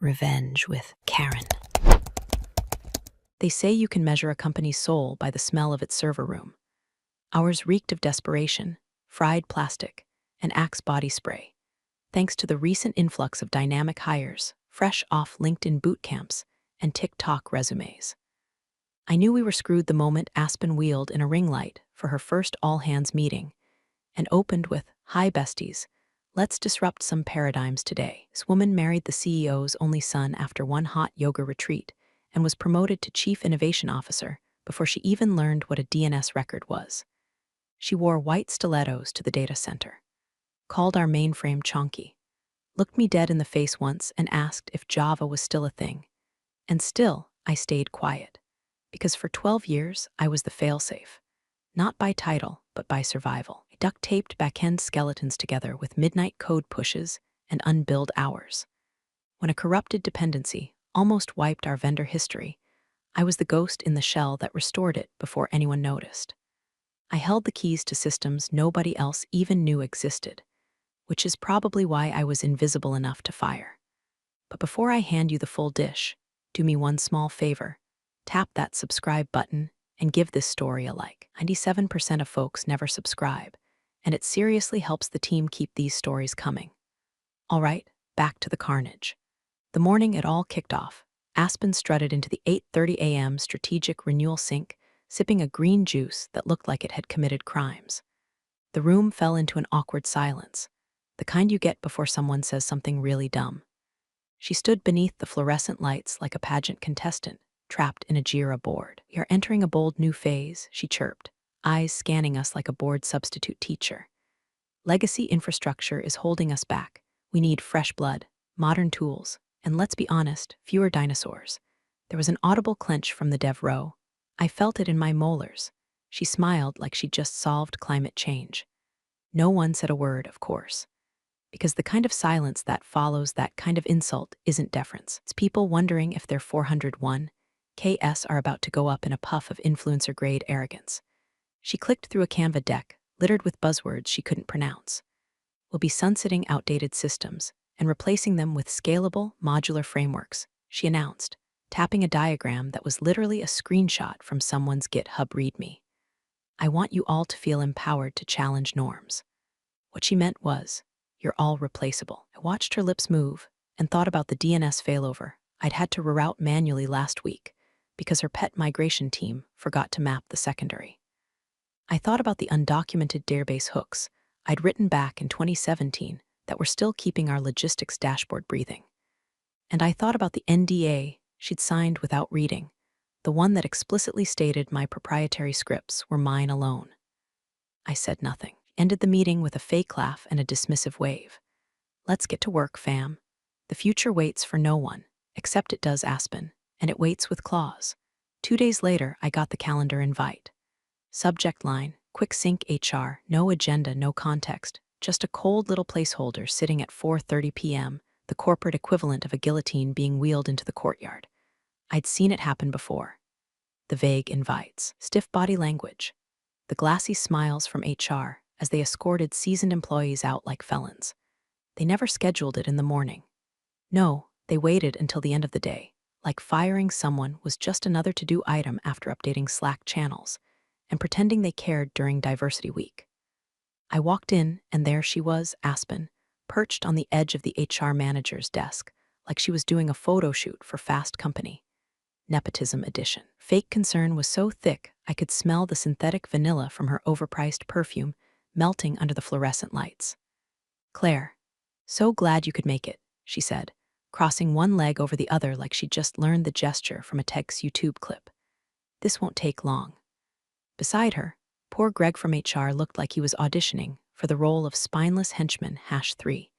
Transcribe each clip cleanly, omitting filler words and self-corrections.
Revenge with Karen. They say you can measure a company's soul by the smell of its server room. Ours reeked of desperation, fried plastic, and Axe body spray, thanks to the recent influx of dynamic hires, fresh off LinkedIn boot camps, and TikTok resumes. I knew we were screwed the moment Aspen wheeled in a ring light for her first all-hands meeting and opened with, "Hi, besties. Let's disrupt some paradigms today." This woman married the CEO's only son after one hot yoga retreat and was promoted to Chief Innovation Officer before she even learned what a DNS record was. She wore white stilettos to the data center, called our mainframe chonky, looked me dead in the face once and asked if Java was still a thing. And still, I stayed quiet, because for 12 years, I was the failsafe. Not by title, but by survival. I duct-taped back-end skeletons together with midnight code pushes and unbilled hours. When a corrupted dependency almost wiped our vendor history, I was the ghost in the shell that restored it before anyone noticed. I held the keys to systems nobody else even knew existed, which is probably why I was invisible enough to fire. But before I hand you the full dish, do me one small favor. Tap that subscribe button and give this story a like. 97% of folks never subscribe, and it seriously helps the team keep these stories coming. All right, back to the carnage. The morning it all kicked off, Aspen strutted into the 8:30 a.m. strategic renewal sink, sipping a green juice that looked like it had committed crimes. The room fell into an awkward silence, the kind you get before someone says something really dumb. She stood beneath the fluorescent lights like a pageant contestant, trapped in a Jira board. "We are entering a bold new phase," she chirped, eyes scanning us like a bored substitute teacher. "Legacy infrastructure is holding us back. We need fresh blood, modern tools, and let's be honest, fewer dinosaurs." There was an audible clench from the dev row. I felt it in my molars. She smiled like she'd just solved climate change. No one said a word, of course, because the kind of silence that follows that kind of insult isn't deference. It's people wondering if their 401 KS are about to go up in a puff of influencer-grade arrogance. She clicked through a Canva deck, littered with buzzwords she couldn't pronounce. "We'll be sunsetting outdated systems and replacing them with scalable, modular frameworks," she announced, tapping a diagram that was literally a screenshot from someone's GitHub README. "I want you all to feel empowered to challenge norms." What she meant was, "You're all replaceable." I watched her lips move and thought about the DNS failover I'd had to reroute manually last week because her pet migration team forgot to map the secondary. I thought about the undocumented database hooks I'd written back in 2017 that were still keeping our logistics dashboard breathing. And I thought about the NDA she'd signed without reading, the one that explicitly stated my proprietary scripts were mine alone. I said nothing. Ended the meeting with a fake laugh and a dismissive wave. "Let's get to work, fam. The future waits for no one, except it does Aspen, and it waits with claws." 2 days later, I got the calendar invite. Subject line, "Quick Sync HR," no agenda, no context, just a cold little placeholder sitting at 4:30 p.m., the corporate equivalent of a guillotine being wheeled into the courtyard. I'd seen it happen before. The vague invites, stiff body language, the glassy smiles from HR as they escorted seasoned employees out like felons. They never scheduled it in the morning. No, they waited until the end of the day, like firing someone was just another to-do item after updating Slack channels, and pretending they cared during Diversity Week. I walked in, and there she was, Aspen, perched on the edge of the HR manager's desk, like she was doing a photo shoot for Fast Company. Nepotism edition. Fake concern was so thick I could smell the synthetic vanilla from her overpriced perfume melting under the fluorescent lights. "Claire, so glad you could make it," she said, crossing one leg over the other like she'd just learned the gesture from a Tech's YouTube clip. "This won't take long." Beside her, poor Greg from HR looked like he was auditioning for the role of spineless henchman #3.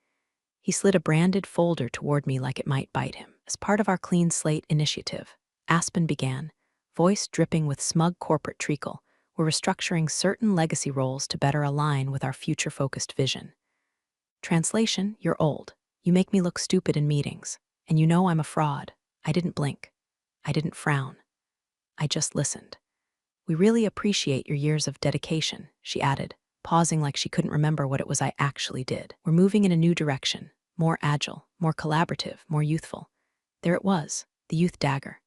He slid a branded folder toward me like it might bite him. "As part of our clean slate initiative," Aspen began, voice dripping with smug corporate treacle, "we're restructuring certain legacy roles to better align with our future-focused vision." Translation, "You're old. You make me look stupid in meetings. And you know I'm a fraud." I didn't blink. I didn't frown. I just listened. "We really appreciate your years of dedication," she added, pausing like she couldn't remember what it was I actually did. "We're moving in a new direction, more agile, more collaborative, more youthful. There it was, the youth dagger.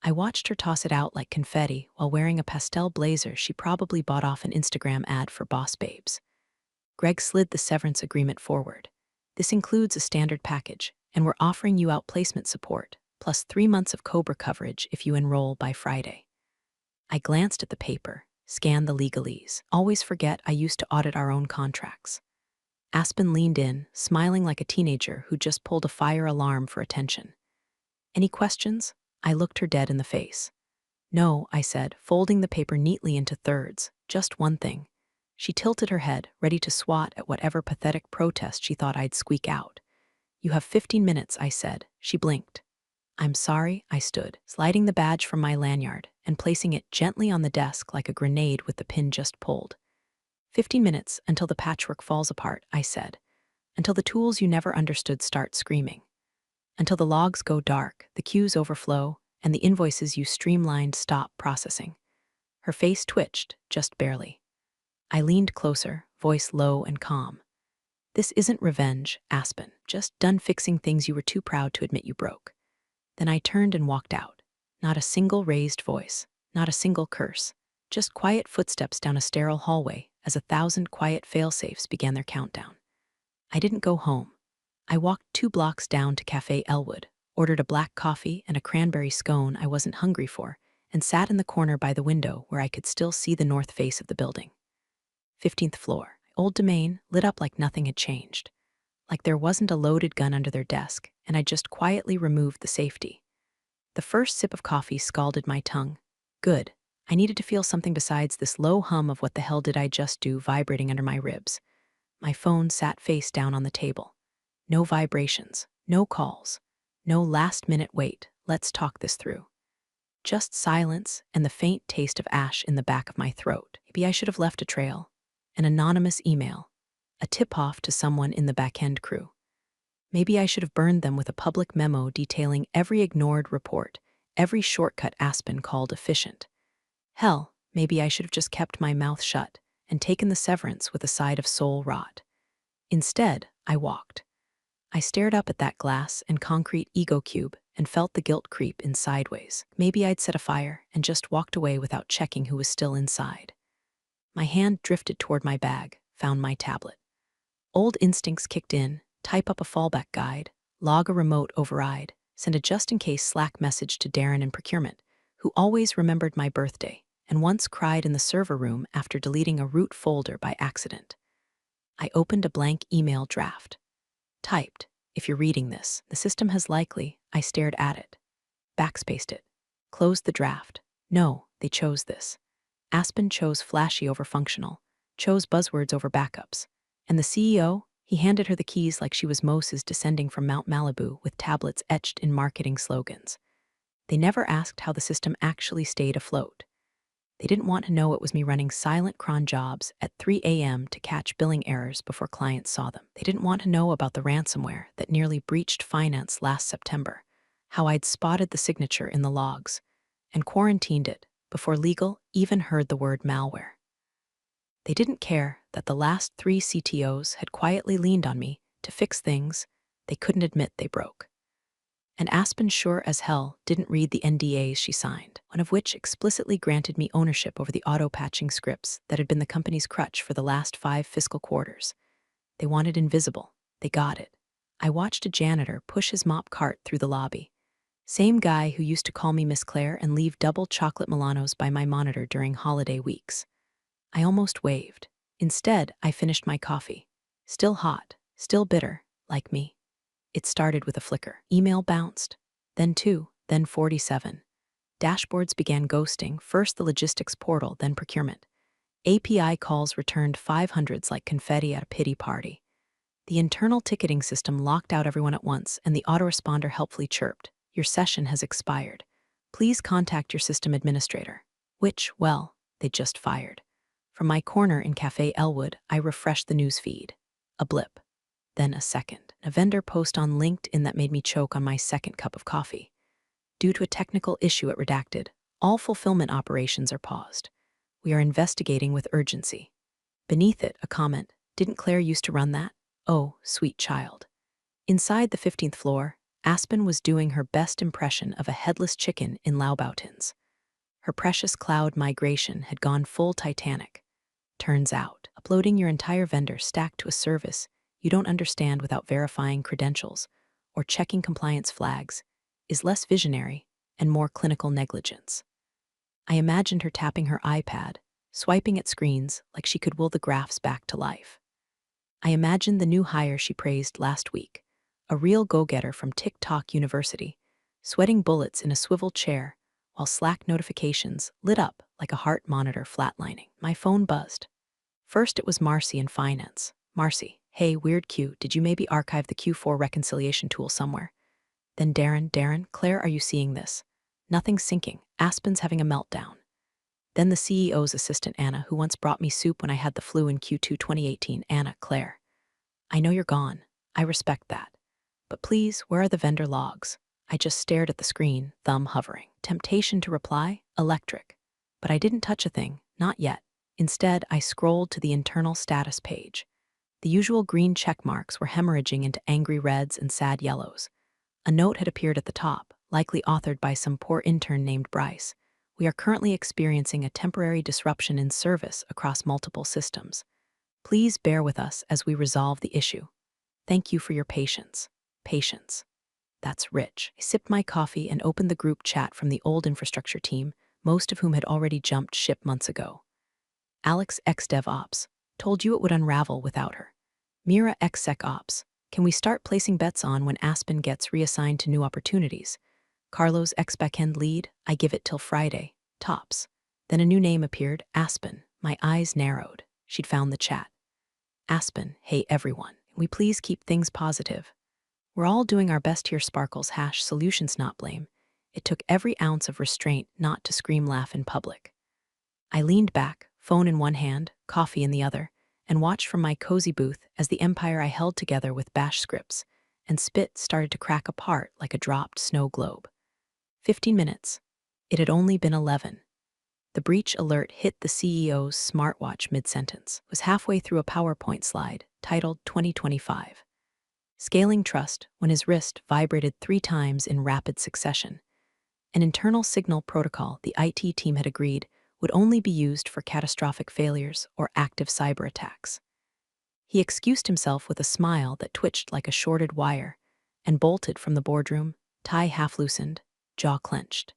I watched her toss it out like confetti while wearing a pastel blazer she probably bought off an Instagram ad for boss babes. Greg slid the severance agreement forward. This includes a standard package, and we're offering you outplacement support, plus 3 months of Cobra coverage if you enroll by Friday. I glanced at the paper, scanned the legalese. Always forget I used to audit our own contracts. Aspen leaned in, smiling like a teenager who just pulled a fire alarm for attention. Any questions? I looked her dead in the face. No, I said, folding the paper neatly into thirds. Just one thing. She tilted her head, ready to swat at whatever pathetic protest she thought I'd squeak out. You have 15 minutes, I said. She blinked. I'm sorry, I stood, sliding the badge from my lanyard and placing it gently on the desk like a grenade with the pin just pulled. 15 minutes until the patchwork falls apart, I said. Until the tools you never understood start screaming. Until the logs go dark, the queues overflow, and the invoices you streamlined stop processing. Her face twitched, just barely. I leaned closer, voice low and calm. This isn't revenge, Aspen, just done fixing things you were too proud to admit you broke. Then I turned and walked out. Not a single raised voice, not a single curse, just quiet footsteps down a sterile hallway as 1,000 quiet failsafes began their countdown. I didn't go home. I walked 2 blocks down to Cafe Elwood, ordered a black coffee and a cranberry scone I wasn't hungry for, and sat in the corner by the window where I could still see the north face of the building. 15th floor. Old domain, lit up like nothing had changed. Like there wasn't a loaded gun under their desk, and I just quietly removed the safety. The first sip of coffee scalded my tongue. Good. I needed to feel something besides this low hum of what the hell did I just do vibrating under my ribs. My phone sat face down on the table. No vibrations, no calls, no last-minute wait, let's talk this through. Just silence and the faint taste of ash in the back of my throat. Maybe I should have left a trail, an anonymous email, a tip-off to someone in the back-end crew. Maybe I should have burned them with a public memo detailing every ignored report, every shortcut Aspen called efficient. Hell, maybe I should have just kept my mouth shut and taken the severance with a side of soul rot. Instead, I walked. I stared up at that glass and concrete ego cube and felt the guilt creep in sideways. Maybe I'd set a fire and just walked away without checking who was still inside. My hand drifted toward my bag, found my tablet. Old instincts kicked in, type up a fallback guide, log a remote override, send a just-in-case Slack message to Darren in procurement, who always remembered my birthday and once cried in the server room after deleting a root folder by accident. I opened a blank email draft. Typed, if you're reading this, the system has likely, I stared at it. Backspaced it. Closed the draft. No, they chose this. Aspen chose flashy over functional, chose buzzwords over backups. And the CEO, he handed her the keys like she was Moses descending from Mount Malibu with tablets etched in marketing slogans. They never asked how the system actually stayed afloat. They didn't want to know it was me running silent cron jobs at 3 a.m. to catch billing errors before clients saw them. They didn't want to know about the ransomware that nearly breached finance last September, how I'd spotted the signature in the logs, and quarantined it before legal even heard the word malware. They didn't care that the last 3 CTOs had quietly leaned on me to fix things they couldn't admit they broke. And Aspen sure as hell didn't read the NDAs she signed, one of which explicitly granted me ownership over the auto-patching scripts that had been the company's crutch for the last 5 fiscal quarters. They wanted invisible. They got it. I watched a janitor push his mop cart through the lobby. Same guy who used to call me Miss Claire and leave double chocolate Milanos by my monitor during holiday weeks. I almost waved. Instead, I finished my coffee. Still hot, still bitter, like me. It started with a flicker. Email bounced. Then 2, then 47. Dashboards began ghosting, first the logistics portal, then procurement. API calls returned 500s like confetti at a pity party. The internal ticketing system locked out everyone at once, and the autoresponder helpfully chirped, "Your session has expired. Please contact your system administrator." Which, well, they'd just fired. From my corner in Cafe Elwood, I refreshed the news feed. A blip. Then a second. A vendor post on LinkedIn that made me choke on my second cup of coffee. Due to a technical issue at Redacted, all fulfillment operations are paused. We are investigating with urgency. Beneath it, a comment, "Didn't Claire used to run that? Oh, sweet child." Inside the 15th floor, Aspen was doing her best impression of a headless chicken in Laubautins. Her precious cloud migration had gone full Titanic. Turns out, uploading your entire vendor stack to a service you don't understand without verifying credentials or checking compliance flags is less visionary and more clinical negligence. I imagined her tapping her iPad, swiping at screens like she could will the graphs back to life. I imagined the new hire she praised last week, a real go-getter from TikTok University, sweating bullets in a swivel chair while Slack notifications lit up like a heart monitor flatlining. My phone buzzed. First, it was Marcy in finance. Marcy, hey, weird Q, did you maybe archive the Q4 reconciliation tool somewhere? Then Darren, Claire, are you seeing this? Nothing's syncing. Aspen's having a meltdown. Then the CEO's assistant, Anna, who once brought me soup when I had the flu in Q2 2018. Anna, Claire. I know you're gone. I respect that. But please, where are the vendor logs? I just stared at the screen, thumb hovering. Temptation to reply? Electric. But I didn't touch a thing, not yet. Instead, I scrolled to the internal status page. The usual green check marks were hemorrhaging into angry reds and sad yellows. A note had appeared at the top, likely authored by some poor intern named Bryce. We are currently experiencing a temporary disruption in service across multiple systems. Please bear with us as we resolve the issue. Thank you for your patience. Patience. That's rich. I sipped my coffee and opened the group chat from the old infrastructure team, most of whom had already jumped ship months ago. Alex ex-DevOps told you it would unravel without her. Mira ex-SecOps. Can we start placing bets on when Aspen gets reassigned to new opportunities? Carlos ex-backend lead. I give it till Friday. Tops. Then a new name appeared, Aspen. My eyes narrowed. She'd found the chat. Aspen, hey everyone. Can we please keep things positive? We're all doing our best here, Sparkles # solutions not blame. It took every ounce of restraint not to scream laugh in public. I leaned back, phone in one hand, coffee in the other, and watched from my cozy booth as the empire I held together with bash scripts and spit started to crack apart like a dropped snow globe. 15 minutes. It had only been 11. The breach alert hit the CEO's smartwatch mid-sentence, was halfway through a PowerPoint slide titled 2025. Scaling trust when his wrist vibrated 3 times in rapid succession. An internal signal protocol the IT team had agreed would only be used for catastrophic failures or active cyber attacks. He excused himself with a smile that twitched like a shorted wire and bolted from the boardroom, tie half loosened, jaw clenched.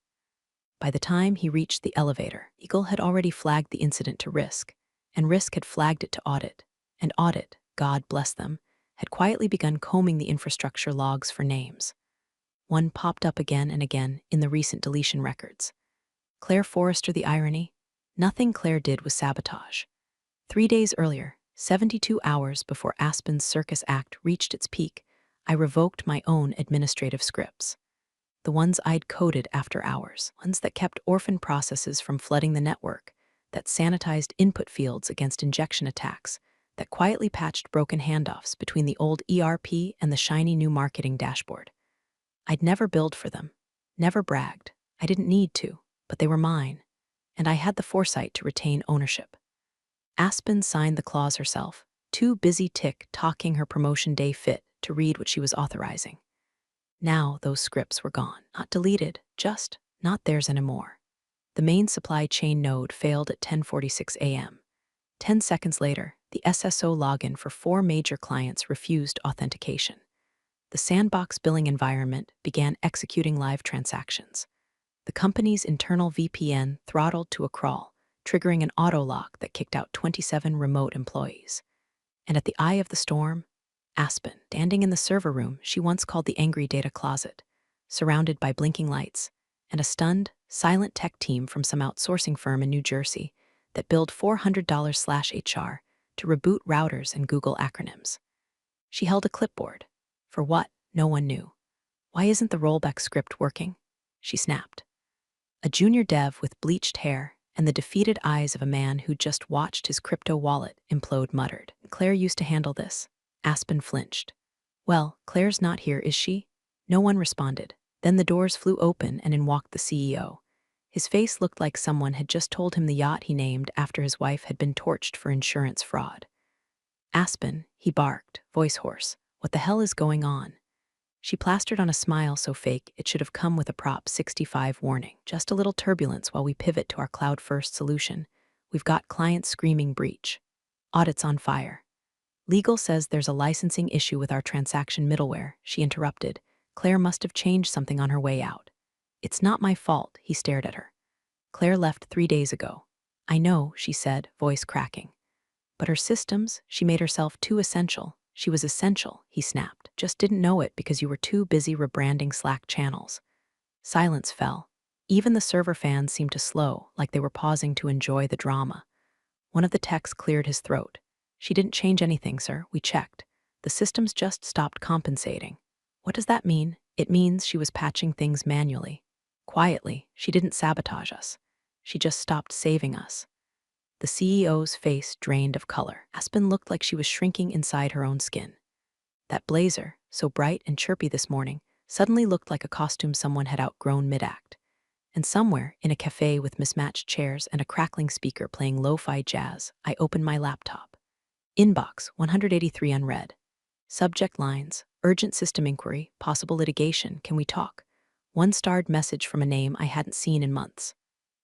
By the time he reached the elevator, Eagle had already flagged the incident to Risk, and Risk had flagged it to Audit, and Audit, God bless them, had quietly begun combing the infrastructure logs for names. One popped up again and again in the recent deletion records. Claire Forrester, the irony? Nothing Claire did was sabotage. 3 days earlier, 72 hours before Aspen's Circus Act reached its peak, I revoked my own administrative scripts. The ones I'd coded after hours, ones that kept orphan processes from flooding the network, that sanitized input fields against injection attacks, that quietly patched broken handoffs between the old ERP and the shiny new marketing dashboard. I'd never billed for them, never bragged. I didn't need to, but they were mine, and I had the foresight to retain ownership. Aspen signed the clause herself, too busy tick-tocking her promotion day fit to read what she was authorizing. Now those scripts were gone, not deleted, just not theirs anymore. The main supply chain node failed at 10:46 a.m. 10 seconds later, the SSO login for 4 major clients refused authentication. The sandbox billing environment began executing live transactions. The company's internal VPN throttled to a crawl, triggering an auto-lock that kicked out 27 remote employees. And at the eye of the storm, Aspen, standing in the server room she once called the angry data closet, surrounded by blinking lights, and a stunned, silent tech team from some outsourcing firm in New Jersey that billed $400/HR to reboot routers and Google acronyms. She held a clipboard. For what? No one knew. Why isn't the rollback script working? She snapped. A junior dev with bleached hair and the defeated eyes of a man who just watched his crypto wallet implode muttered. Claire used to handle this. Aspen flinched. Well, Claire's not here, is she? No one responded. Then the doors flew open and in walked the CEO. His face looked like someone had just told him the yacht he named after his wife had been torched for insurance fraud. Aspen, he barked, voice hoarse. What the hell is going on? She plastered on a smile so fake it should have come with a Prop 65 warning. Just a little turbulence while we pivot to our cloud-first solution. We've got clients screaming breach. Audits on fire. Legal says there's a licensing issue with our transaction middleware, she interrupted. Claire must have changed something on her way out. It's not my fault, he stared at her. Claire left 3 days ago. I know, she said, voice cracking. But her systems, she made herself too essential. She was essential, he snapped. Just didn't know it because you were too busy rebranding Slack channels. Silence fell. Even the server fans seemed to slow, like they were pausing to enjoy the drama. One of the techs cleared his throat. She didn't change anything, sir. We checked. The systems just stopped compensating. What does that mean? It means she was patching things manually. Quietly, she didn't sabotage us. She just stopped saving us. The CEO's face drained of color. Aspen looked like she was shrinking inside her own skin. That blazer, so bright and chirpy this morning, suddenly looked like a costume someone had outgrown mid-act. And somewhere, in a cafe with mismatched chairs and a crackling speaker playing lo-fi jazz, I opened my laptop. Inbox 183 unread. Subject lines, urgent system inquiry, possible litigation, can we talk? One-starred message from a name I hadn't seen in months.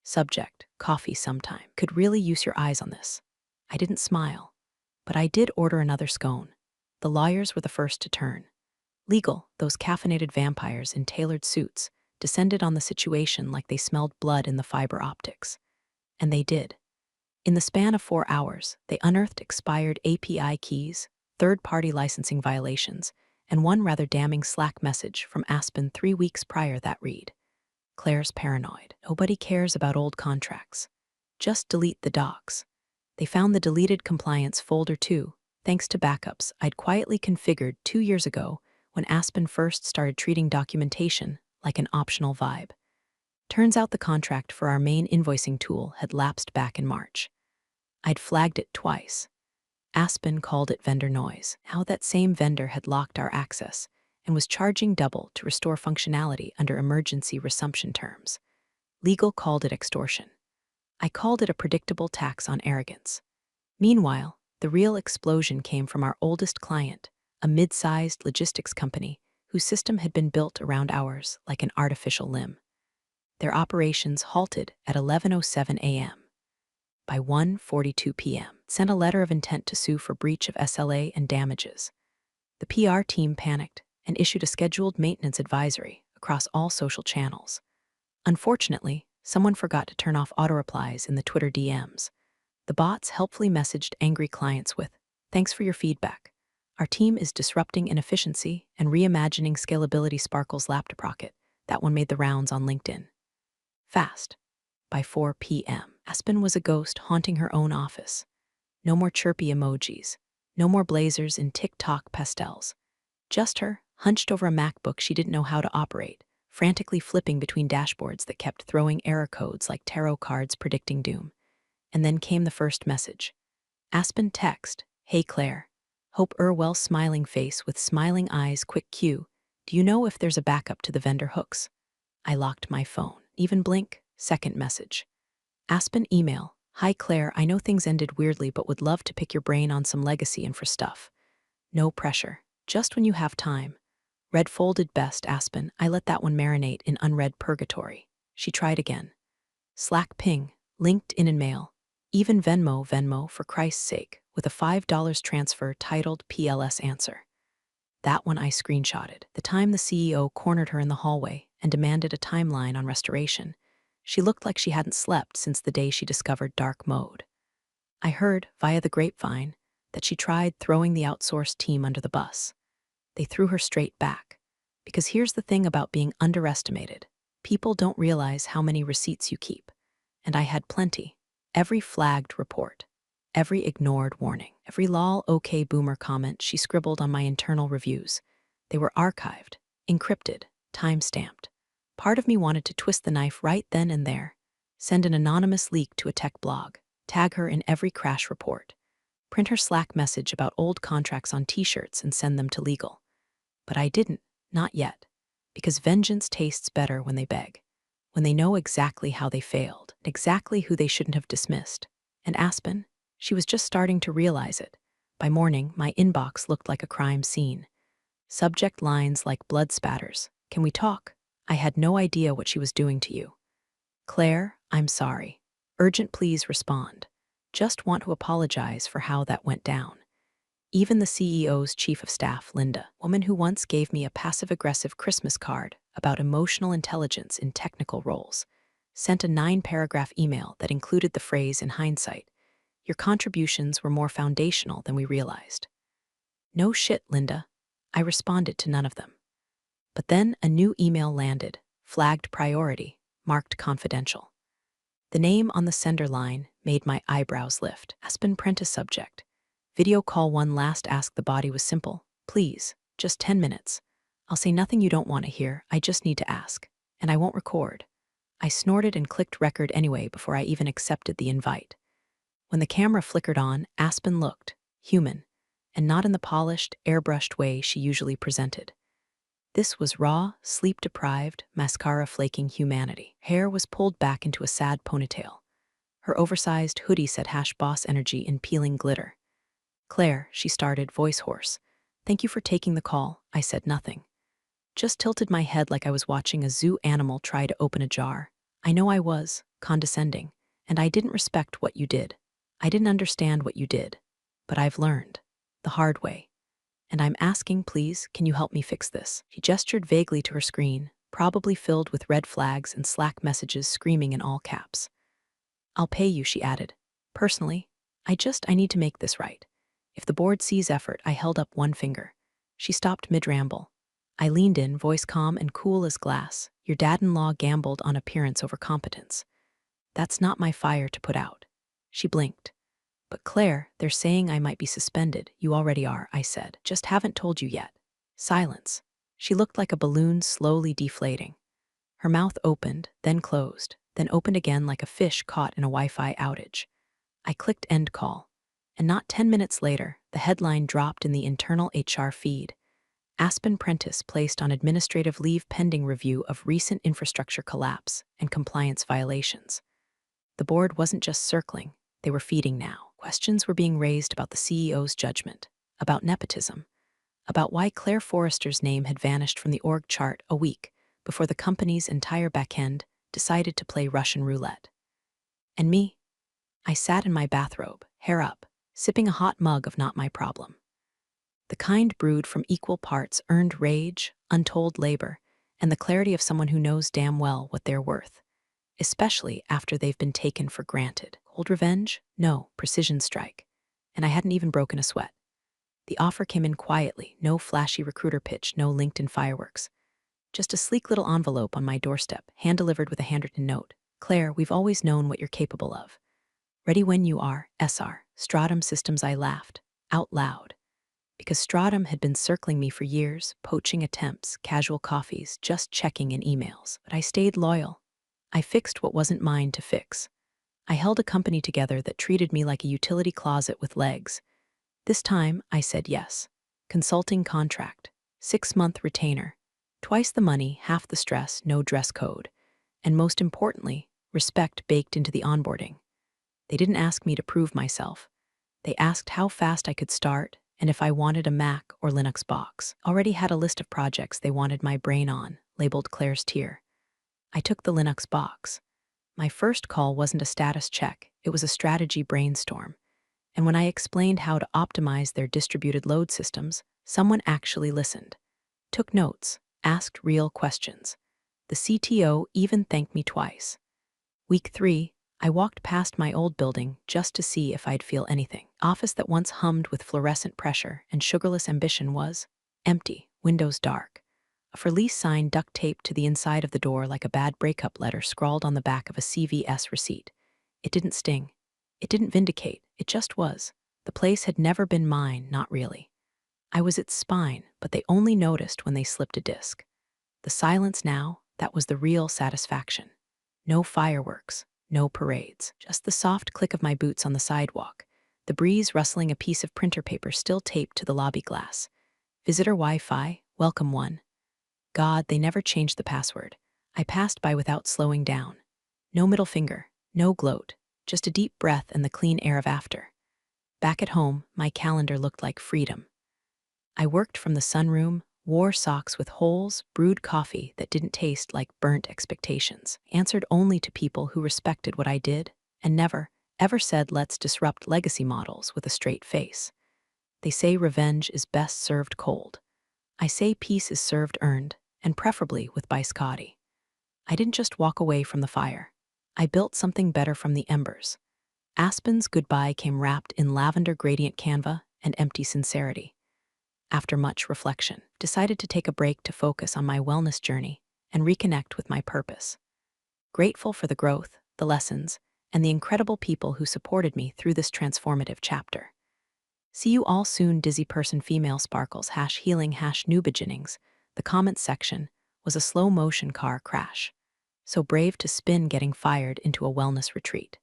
Subject, coffee sometime. Could really use your eyes on this. I didn't smile, but I did order another scone. The lawyers were the first to turn. Legal, those caffeinated vampires in tailored suits, descended on the situation like they smelled blood in the fiber optics. And they did. In the span of 4 hours, they unearthed expired API keys, third-party licensing violations, and one rather damning Slack message from Aspen 3 weeks prior that read, Claire's paranoid. Nobody cares about old contracts. Just delete the docs. They found the deleted compliance folder too, thanks to backups I'd quietly configured 2 years ago when Aspen first started treating documentation like an optional vibe. Turns out the contract for our main invoicing tool had lapsed back in March. I'd flagged it twice. Aspen called it vendor noise. How that same vendor had locked our access and was charging double to restore functionality under emergency resumption terms. Legal called it extortion. I called it a predictable tax on arrogance. Meanwhile, the real explosion came from our oldest client, a mid-sized logistics company whose system had been built around ours like an artificial limb. Their operations halted at 11:07 a.m. By 1:42 p.m., sent a letter of intent to sue for breach of SLA and damages. The PR team panicked and issued a scheduled maintenance advisory across all social channels. Unfortunately, someone forgot to turn off auto-replies in the Twitter DMs. The bots helpfully messaged angry clients with, "Thanks for your feedback. Our team is disrupting inefficiency and reimagining scalability Sparkle's laptop rocket." That one made the rounds on LinkedIn. Fast. By 4 p.m., Aspen was a ghost haunting her own office. No more chirpy emojis. No more blazers in TikTok pastels. Just her, hunched over a MacBook she didn't know how to operate, frantically flipping between dashboards that kept throwing error codes like tarot cards predicting doom. And then came the first message. Aspen text, "Hey Claire." Hope Irwell's smiling face with smiling eyes quick cue. "Do you know if there's a backup to the vendor hooks?" I locked my phone. Even blink, second message. Aspen email, "Hi Claire, I know things ended weirdly but would love to pick your brain on some legacy infra stuff. No pressure, just when you have time." Red folded best, Aspen. I let that one marinate in unread purgatory. She tried again. Slack ping, LinkedIn and mail. Even Venmo for Christ's sake, with a $5 transfer titled PLS answer. That one I screenshotted. The time the CEO cornered her in the hallway and demanded a timeline on restoration. She looked like she hadn't slept since the day she discovered dark mode. I heard, via the grapevine, that she tried throwing the outsourced team under the bus. They threw her straight back. Because here's the thing about being underestimated. People don't realize how many receipts you keep. And I had plenty. Every flagged report. Every ignored warning. Every lol okay boomer comment she scribbled on my internal reviews. They were archived, encrypted, time-stamped. Part of me wanted to twist the knife right then and there. Send an anonymous leak to a tech blog. Tag her in every crash report. Print her Slack message about old contracts on t-shirts and send them to legal. But I didn't, not yet, because vengeance tastes better when they beg, when they know exactly how they failed, exactly who they shouldn't have dismissed. And Aspen, she was just starting to realize it. By morning, my inbox looked like a crime scene. Subject lines like blood spatters. Can we talk? I had no idea what she was doing to you. Claire, I'm sorry. Urgent, please respond. Just want to apologize for how that went down. Even the CEO's chief of staff, Linda, woman who once gave me a passive-aggressive Christmas card about emotional intelligence in technical roles, sent a 9-paragraph email that included the phrase in hindsight, "Your contributions were more foundational than we realized." No shit, Linda. I responded to none of them. But then a new email landed, flagged priority, marked confidential. The name on the sender line made my eyebrows lift. Aspen Prentice subject. Video call one last ask. The body was simple. Please, just 10 minutes. I'll say nothing you don't want to hear. I just need to ask. And I won't record. I snorted and clicked record anyway before I even accepted the invite. When the camera flickered on, Aspen looked human, and not in the polished, airbrushed way she usually presented. This was raw, sleep-deprived, mascara-flaking humanity. Hair was pulled back into a sad ponytail. Her oversized hoodie said #boss energy in peeling glitter. Claire, she started, voice hoarse. Thank you for taking the call. I said nothing. Just tilted my head like I was watching a zoo animal try to open a jar. I know I was, condescending, and I didn't respect what you did. I didn't understand what you did. But I've learned. The hard way. And I'm asking, please, can you help me fix this? She gestured vaguely to her screen, probably filled with red flags and Slack messages screaming in all caps. I'll pay you, she added. Personally, I need to make this right. If the board sees effort, I held up one finger. She stopped mid-ramble. I leaned in, voice calm and cool as glass. Your dad-in-law gambled on appearance over competence. That's not my fire to put out. She blinked. But Claire, they're saying I might be suspended. You already are, I said. Just haven't told you yet. Silence. She looked like a balloon slowly deflating. Her mouth opened, then closed, then opened again like a fish caught in a Wi-Fi outage. I clicked end call. And not 10 minutes later, the headline dropped in the internal HR feed. Aspen Prentice placed on administrative leave pending review of recent infrastructure collapse and compliance violations. The board wasn't just circling, they were feeding now. Questions were being raised about the CEO's judgment, about nepotism, about why Claire Forrester's name had vanished from the org chart a week before the company's entire backend decided to play Russian roulette. And me? I sat in my bathrobe, hair up, sipping a hot mug of not my problem. The kind brewed from equal parts earned rage, untold labor, and the clarity of someone who knows damn well what they're worth, especially after they've been taken for granted. Cold revenge? No, precision strike. And I hadn't even broken a sweat. The offer came in quietly, no flashy recruiter pitch, no LinkedIn fireworks. Just a sleek little envelope on my doorstep, hand-delivered with a handwritten note. Claire, we've always known what you're capable of. Ready when you are, SR. Stratum Systems. I laughed, out loud. Because Stratum had been circling me for years, poaching attempts, casual coffees, just checking in emails. But I stayed loyal. I fixed what wasn't mine to fix. I held a company together that treated me like a utility closet with legs. This time, I said yes. Consulting contract, 6-month retainer, twice the money, half the stress, no dress code, and most importantly, respect baked into the onboarding. They didn't ask me to prove myself. They asked how fast I could start and if I wanted a Mac or Linux box. Already had a list of projects they wanted my brain on, labeled Claire's tier. I took the Linux box. My first call wasn't a status check, it was a strategy brainstorm. And when I explained how to optimize their distributed load systems, someone actually listened, took notes, asked real questions. The CTO even thanked me twice. Week 3, I walked past my old building just to see if I'd feel anything. Office that once hummed with fluorescent pressure and sugarless ambition was empty, windows dark. A for lease sign duct taped to the inside of the door like a bad breakup letter scrawled on the back of a CVS receipt. It didn't sting. It didn't vindicate. It just was. The place had never been mine, not really. I was its spine, but they only noticed when they slipped a disc. The silence now, that was the real satisfaction. No fireworks, no parades, just the soft click of my boots on the sidewalk, the breeze rustling a piece of printer paper still taped to the lobby glass. Visitor Wi-Fi, welcome one. God, they never changed the password. I passed by without slowing down. No middle finger, no gloat, just a deep breath and the clean air of after. Back at home, my calendar looked like freedom. I worked from the sunroom, Wore socks with holes, brewed coffee that didn't taste like burnt expectations, answered only to people who respected what I did, and never, ever said let's disrupt legacy models with a straight face. They say revenge is best served cold. I say peace is served earned, and preferably with biscotti. I didn't just walk away from the fire. I built something better from the embers. Aspen's goodbye came wrapped in lavender gradient canva and empty sincerity. After much reflection, decided to take a break to focus on my wellness journey and reconnect with my purpose. Grateful for the growth, the lessons, and the incredible people who supported me through this transformative chapter. See you all soon, dizzy person female sparkles #healing #new beginnings. The comments section was a slow motion car crash. So brave to spin getting fired into a wellness retreat.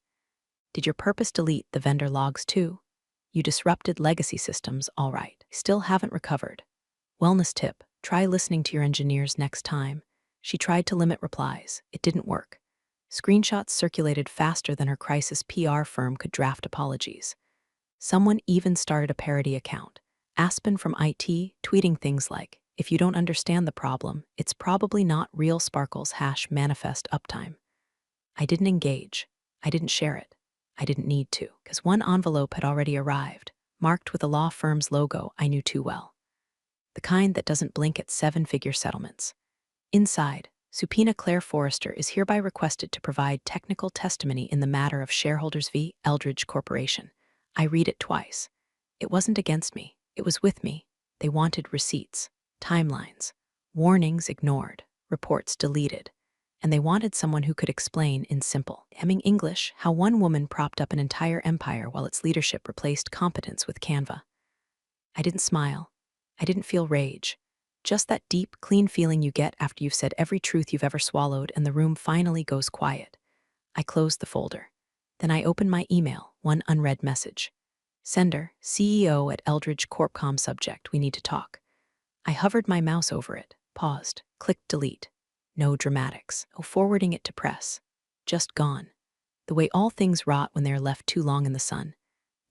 Did your purpose delete the vendor logs too? You disrupted legacy systems, all right. Still haven't recovered. Wellness tip, try listening to your engineers next time. She tried to limit replies. It didn't work. Screenshots circulated faster than her crisis PR firm could draft apologies. Someone even started a parody account. Aspen from IT tweeting things like, if you don't understand the problem, it's probably not real sparkles #manifest uptime. I didn't engage. I didn't share it. I didn't need to, because one envelope had already arrived, marked with a law firm's logo I knew too well. The kind that doesn't blink at seven-figure settlements. Inside, subpoena Claire Forrester is hereby requested to provide technical testimony in the matter of shareholders v. Eldridge Corporation. I read it twice. It wasn't against me. It was with me. They wanted receipts, timelines, warnings ignored, reports deleted, and they wanted someone who could explain in simple, hemming English how one woman propped up an entire empire while its leadership replaced competence with Canva. I didn't smile. I didn't feel rage. Just that deep, clean feeling you get after you've said every truth you've ever swallowed and the room finally goes quiet. I closed the folder. Then I opened my email, one unread message. Sender, CEO at Eldridge Corpcom subject, we need to talk. I hovered my mouse over it, paused, clicked delete. No dramatics. Oh, forwarding it to press. Just gone. The way all things rot when they are left too long in the sun.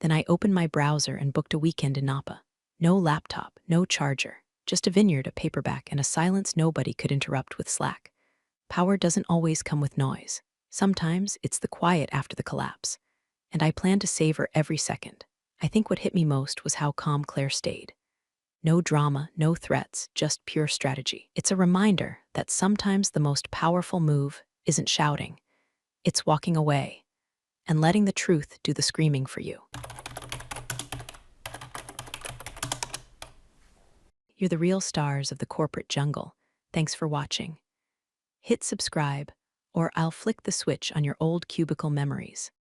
Then I opened my browser and booked a weekend in Napa. No laptop, no charger, just a vineyard, a paperback, and a silence nobody could interrupt with Slack. Power doesn't always come with noise. Sometimes it's the quiet after the collapse. And I planned to savor every second. I think what hit me most was how calm Claire stayed. No drama, no threats, just pure strategy. It's a reminder that sometimes the most powerful move isn't shouting. It's walking away and letting the truth do the screaming for you. You're the real stars of the corporate jungle. Thanks for watching. Hit subscribe, or I'll flick the switch on your old cubicle memories.